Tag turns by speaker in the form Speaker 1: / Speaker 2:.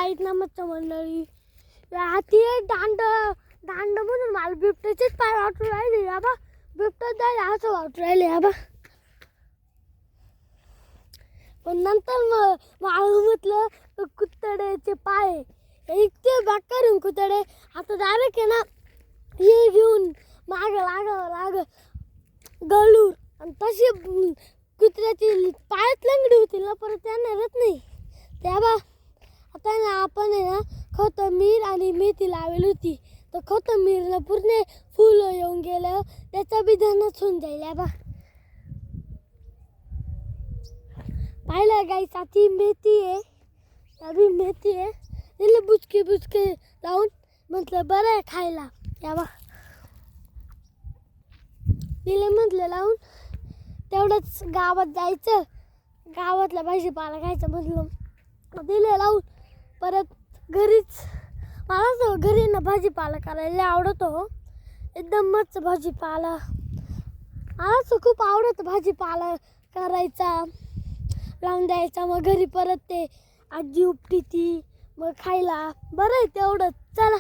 Speaker 1: आहेत ना मच्छर मंडळी. हाती दांड म्हणून मला बिबट्याचेच पाय वाटून राहिले बाबा. बिबट्या जायला असं वाटून राहिले बाबा. पण नंतर मला म्हटलं कुत्तड्याचे पाय हे इतके बेकार कुत्तडे. आता डायरेक्ट आहे ना हे घेऊन माग लाग गळूर आणि तशी कुत्र्याची पायच लंगडी होती ना परत त्यांना येत नाही. तेव्हा आता ना आपण आहे ना कोथिंबीर आणि मेथी लावली होती. तर कोथिंबीरला पूर्ण फुलं येऊन गेलं त्याचा बी धनच होऊन जाईल बा. पाहिलं गाईस ती मेथी आहे. अभी मेथी आहे तिला बुचके लावून म्हटलं बरं आहे खायला. याबा तिला म्हटलं लावून तेवढंच गावात जायचं गावातला भाजीपाला खायचं म्हटलं दिले लावून. परत घरीच मला घरी ना भाजीपाला करायला आवडतो. एकदम मस्त भाजीपाला मला खूप आवडतं. भाजीपाला करायचा लावून द्यायचा मग घरी परत ते आजी उपटी ती मग खायला बरं आहे तेवढंच. चला.